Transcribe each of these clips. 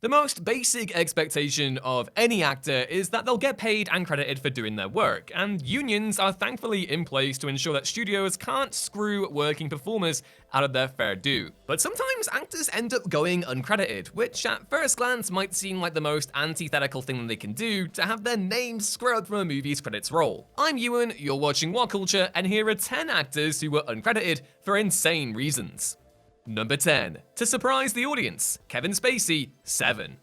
The most basic expectation of any actor is that they'll get paid and credited for doing their work, and unions are thankfully in place to ensure that studios can't screw working performers out of their fair due. But sometimes actors end up going uncredited, which at first glance might seem like the most antithetical thing that they can do to have their name scrubbed from a movie's credits roll. I'm Ewan, you're watching What Culture, and here are 10 actors who were uncredited for insane reasons. Number 10. To surprise the audience, Kevin Spacey, 7.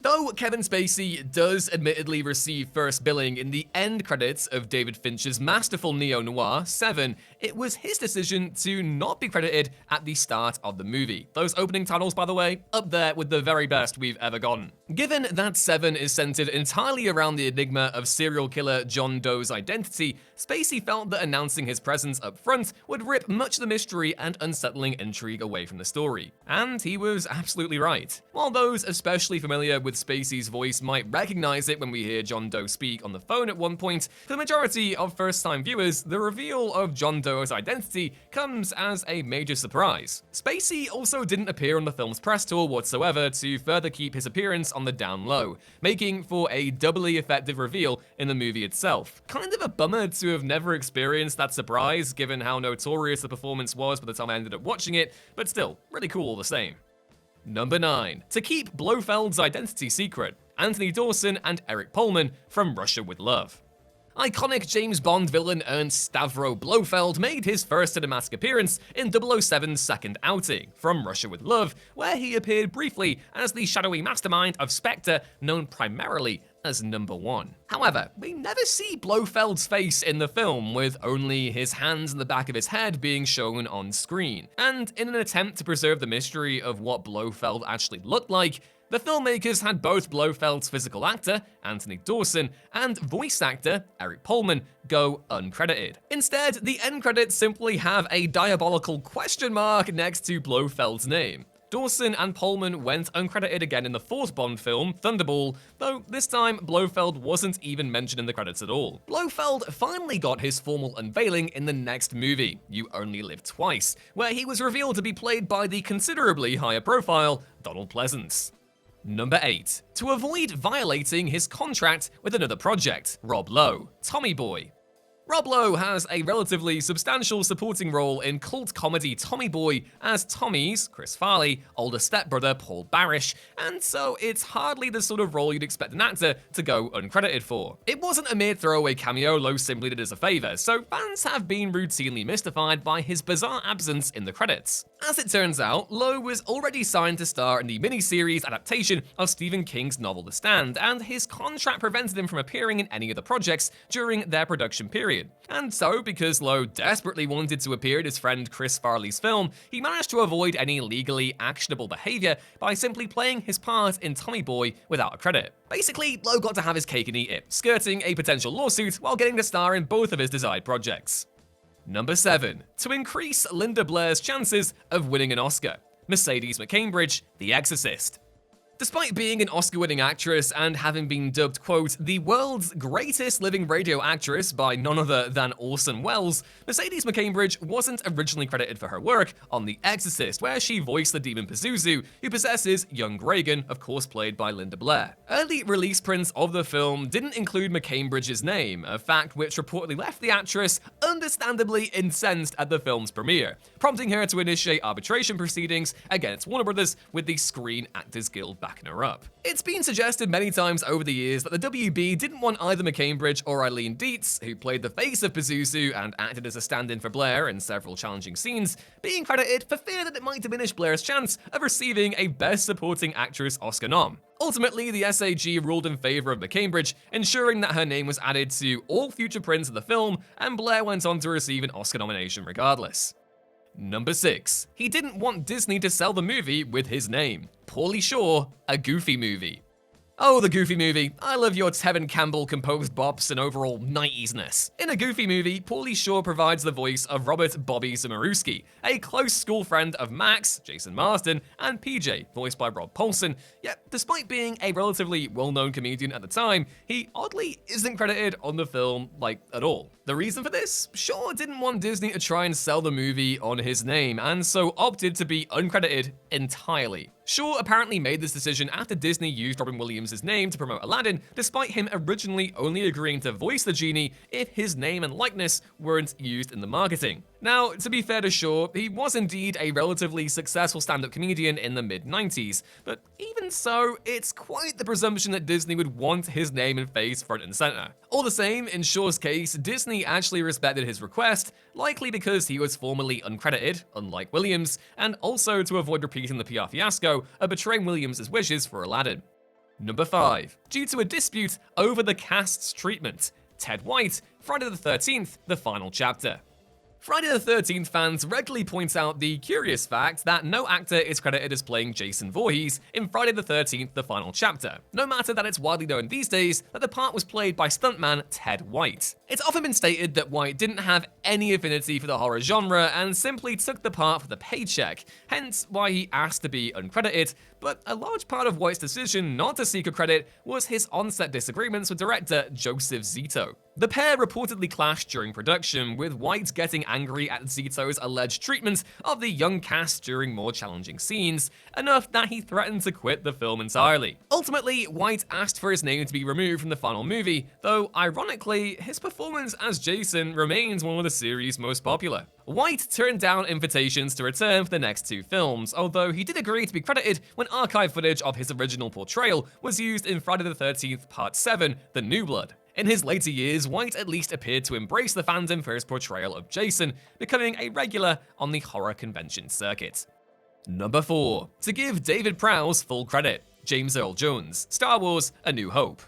Though Kevin Spacey does admittedly receive first billing in the end credits of David Fincher's masterful neo-noir, 7, it was his decision to not be credited at the start of the movie. Those opening titles, by the way, up there with the very best we've ever gotten. Given that 7 is centered entirely around the enigma of serial killer John Doe's identity, Spacey felt that announcing his presence up front would rip much of the mystery and unsettling intrigue away from the story. And he was absolutely right. While those especially familiar with Spacey's voice might recognize it when we hear John Doe speak on the phone at one point, for the majority of first-time viewers, the reveal of John Doe's identity comes as a major surprise. Spacey also didn't appear on the film's press tour whatsoever to further keep his appearance on the down low, making for a doubly effective reveal in the movie itself. Kind of a bummer to have never experienced that surprise, given how notorious the performance was by the time I ended up watching it, but still, really cool all the same. Number 9. To keep Blofelds' identity secret, Anthony Dawson and Eric Pullman from Russia with Love. Iconic James Bond villain Ernst Stavro Blofeld made his first cinematic appearance in 007's second outing, From Russia with Love, where he appeared briefly as the shadowy mastermind of Spectre, known primarily as Number 1. However, we never see Blofeld's face in the film, with only his hands and the back of his head being shown on screen. And in an attempt to preserve the mystery of what Blofeld actually looked like, the filmmakers had both Blofeld's physical actor, Anthony Dawson, and voice actor, Eric Pullman, go uncredited. Instead, the end credits simply have a diabolical question mark next to Blofeld's name. Dawson and Pullman went uncredited again in the fourth Bond film, Thunderball, though this time Blofeld wasn't even mentioned in the credits at all. Blofeld finally got his formal unveiling in the next movie, You Only Live Twice, where he was revealed to be played by the considerably higher profile Donald Pleasance. Number 8. To avoid violating his contract with another project, Rob Lowe, Tommy Boy. Rob Lowe has a relatively substantial supporting role in cult comedy Tommy Boy as Tommy's, Chris Farley, older stepbrother Paul Barish, and so it's hardly the sort of role you'd expect an actor to go uncredited for. It wasn't a mere throwaway cameo Lowe simply did as a favor, so fans have been routinely mystified by his bizarre absence in the credits. As it turns out, Lowe was already signed to star in the miniseries adaptation of Stephen King's novel The Stand, and his contract prevented him from appearing in any of the projects during their production period. And so, because Lowe desperately wanted to appear in his friend Chris Farley's film, he managed to avoid any legally actionable behavior by simply playing his part in Tommy Boy without a credit. Basically, Lowe got to have his cake and eat it, skirting a potential lawsuit while getting to star in both of his desired projects. Number 7. To increase Linda Blair's chances of winning an Oscar, Mercedes McCambridge, The Exorcist. Despite being an Oscar-winning actress and having been dubbed, quote, the world's greatest living radio actress by none other than Orson Welles, Mercedes McCambridge wasn't originally credited for her work on The Exorcist, where she voiced the demon Pazuzu, who possesses young Reagan, of course played by Linda Blair. Early release prints of the film didn't include McCambridge's name, a fact which reportedly left the actress understandably incensed at the film's premiere, prompting her to initiate arbitration proceedings against Warner Brothers with the Screen Actors Guild backing her up. It's been suggested many times over the years that the WB didn't want either McCambridge or Eileen Dietz, who played the face of Pazuzu and acted as a stand-in for Blair in several challenging scenes, being credited for fear that it might diminish Blair's chance of receiving a Best Supporting Actress Oscar nom. Ultimately, the SAG ruled in favor of McCambridge, ensuring that her name was added to all future prints of the film, and Blair went on to receive an Oscar nomination regardless. Number 6. He didn't want Disney to sell the movie with his name. Pauly Shore, A Goofy Movie. Oh, the Goofy Movie. I love your Tevin Campbell composed bops and overall 90s-ness. In A Goofy Movie, Pauly Shore provides the voice of Robert Bobby Zimmerowski, a close school friend of Max, Jason Marsden, and PJ, voiced by Rob Paulsen. Yet, despite being a relatively well-known comedian at the time, he oddly isn't credited on the film, at all. The reason for this? Shore didn't want Disney to try and sell the movie on his name, and so opted to be uncredited entirely. Shaw apparently made this decision after Disney used Robin Williams' name to promote Aladdin, despite him originally only agreeing to voice the genie if his name and likeness weren't used in the marketing. Now, to be fair to Shaw, he was indeed a relatively successful stand-up comedian in the mid-90s, but even so, it's quite the presumption that Disney would want his name and face front and center. All the same, in Shaw's case, Disney actually respected his request, likely because he was formerly uncredited, unlike Williams, and also to avoid repeating the PR fiasco of betraying Williams' wishes for Aladdin. Number 5. Due to a dispute over the cast's treatment, Ted White, Friday the 13th, the final chapter. Friday the 13th fans regularly point out the curious fact that no actor is credited as playing Jason Voorhees in Friday the 13th, the final chapter, no matter that it's widely known these days that the part was played by stuntman Ted White. It's often been stated that White didn't have any affinity for the horror genre and simply took the part for the paycheck, hence why he asked to be uncredited, but a large part of White's decision not to seek a credit was his on-set disagreements with director Joseph Zito. The pair reportedly clashed during production, with White getting angry at Zito's alleged treatment of the young cast during more challenging scenes, enough that he threatened to quit the film entirely. Ultimately, White asked for his name to be removed from the final movie, though ironically, his performance as Jason remains one of the series' most popular. White turned down invitations to return for the next 2 films, although he did agree to be credited when archive footage of his original portrayal was used in Friday the 13th Part 7, The New Blood. In his later years, White at least appeared to embrace the fandom for his portrayal of Jason, becoming a regular on the horror convention circuit. Number 4. To give David Prowse full credit, James Earl Jones, Star Wars: A New Hope.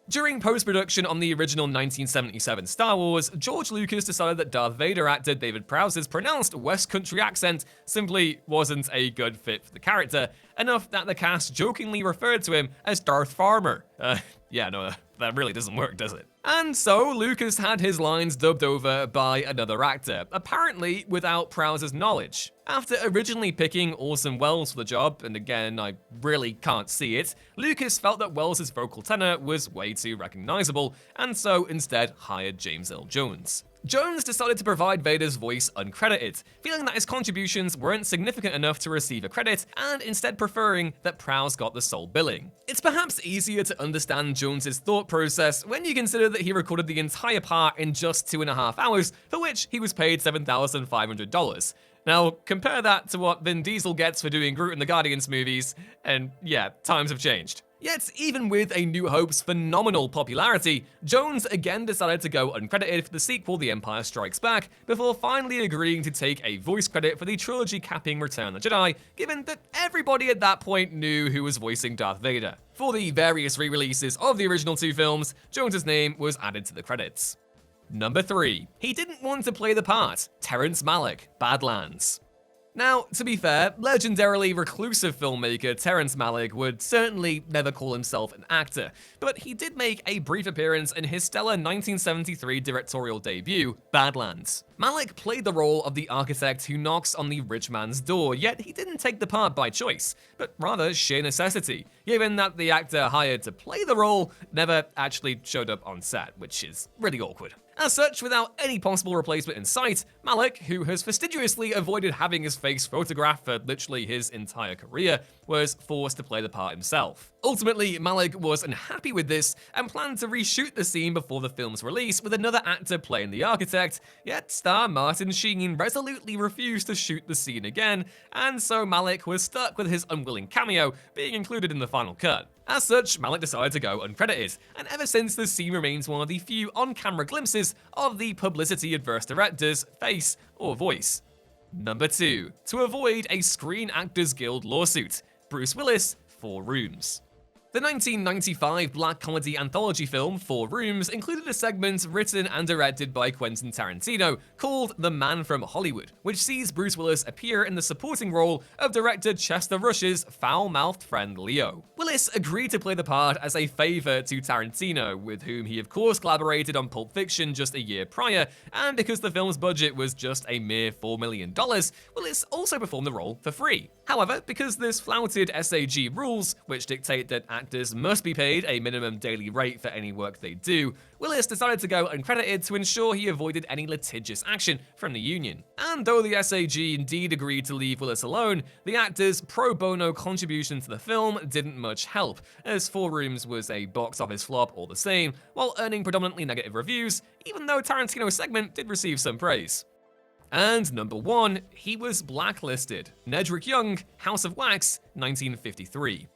During post-production on the original 1977 Star Wars, George Lucas decided that Darth Vader actor David Prowse's pronounced West Country accent simply wasn't a good fit for the character, enough that the cast jokingly referred to him as Darth Farmer. That really doesn't work, does it? And so Lucas had his lines dubbed over by another actor, apparently without Prowse's knowledge. After originally picking Orson Welles for the job, and again, I really can't see it, Lucas felt that Welles' vocal tenor was way too recognizable, and so instead hired James Earl Jones. Jones decided to provide Vader's voice uncredited, feeling that his contributions weren't significant enough to receive a credit, and instead preferring that Prowse got the sole billing. It's perhaps easier to understand Jones's thought process when you consider that he recorded the entire part in just 2.5 hours, for which he was paid $7,500. Now, compare that to what Vin Diesel gets for doing Groot in the Guardians movies, and yeah, times have changed. Yet, even with A New Hope's phenomenal popularity, Jones again decided to go uncredited for the sequel The Empire Strikes Back, before finally agreeing to take a voice credit for the trilogy capping Return of the Jedi, given that everybody at that point knew who was voicing Darth Vader. For the various re-releases of the original 2 films, Jones's name was added to the credits. Number 3. He didn't want to play the part, Terence Malik, Badlands. Now, to be fair, legendarily reclusive filmmaker Terence Malik would certainly never call himself an actor, but he did make a brief appearance in his stellar 1973 directorial debut, Badlands. Malik played the role of the architect who knocks on the rich man's door, yet he didn't take the part by choice, but rather sheer necessity, given that the actor hired to play the role never actually showed up on set, which is really awkward. As such, without any possible replacement in sight, Malik, who has fastidiously avoided having his face photographed for literally his entire career, was forced to play the part himself. Ultimately, Malik was unhappy with this and planned to reshoot the scene before the film's release with another actor playing the architect, yet star Martin Sheen resolutely refused to shoot the scene again, and so Malik was stuck with his unwilling cameo being included in the final cut. As such, Malik decided to go uncredited, and ever since the scene remains one of the few on-camera glimpses of the publicity-adverse director's face or voice. Number 2. To avoid a Screen Actors Guild lawsuit, Bruce Willis, 4 Rooms. The 1995 black comedy anthology film 4 Rooms included a segment written and directed by Quentin Tarantino called The Man from Hollywood, which sees Bruce Willis appear in the supporting role of director Chester Rush's foul-mouthed friend Leo. Willis agreed to play the part as a favor to Tarantino, with whom he of course collaborated on Pulp Fiction just a year prior, and because the film's budget was just a mere $4 million, Willis also performed the role for free. However, because this flouted SAG rules, which dictate that actors must be paid a minimum daily rate for any work they do, Willis decided to go uncredited to ensure he avoided any litigious action from the union. And though the SAG indeed agreed to leave Willis alone, the actor's pro bono contribution to the film didn't much help, as Four Rooms was a box office flop all the same, while earning predominantly negative reviews, even though Tarantino's segment did receive some praise. And number 1, he was blacklisted. Nedrick Young, House of Wax, 1953.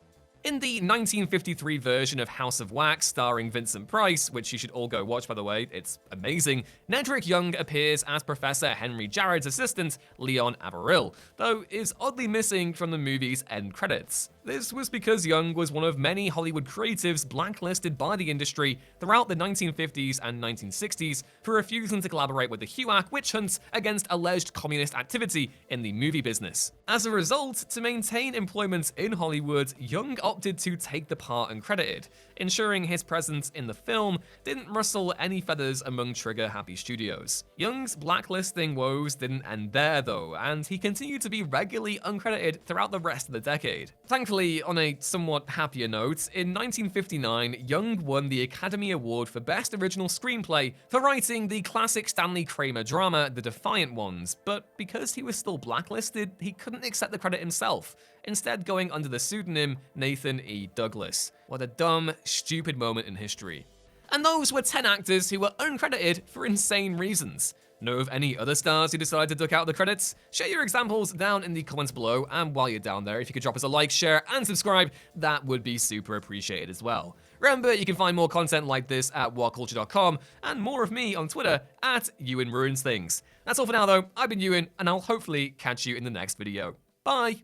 In the 1953 version of House of Wax starring Vincent Price, which you should all go watch by the way, it's amazing, Nedrick Young appears as Professor Henry Jared's assistant, Leon Averill, though is oddly missing from the movie's end credits. This was because Young was one of many Hollywood creatives blacklisted by the industry throughout the 1950s and 1960s for refusing to collaborate with the HUAC witch hunts against alleged communist activity in the movie business. As a result, to maintain employment in Hollywood, Young opted to take the part uncredited, ensuring his presence in the film didn't rustle any feathers among trigger-happy studios. Young's blacklisting woes didn't end there though, and he continued to be regularly uncredited throughout the rest of the decade. Thankfully, on a somewhat happier note, in 1959, Young won the Academy Award for Best Original Screenplay for writing the classic Stanley Kramer drama The Defiant Ones, but because he was still blacklisted, he couldn't accept the credit himself, instead going under the pseudonym Nathan E. Douglas. What a dumb, stupid moment in history. And those were 10 actors who were uncredited for insane reasons. Know of any other stars who decided to duck out the credits? Share your examples down in the comments below, and while you're down there, if you could drop us a like, share, and subscribe, that would be super appreciated as well. Remember, you can find more content like this at whatculture.com, and more of me on Twitter at EwanRuinsThings. That's all for now though, I've been Ewan, and I'll hopefully catch you in the next video. Bye!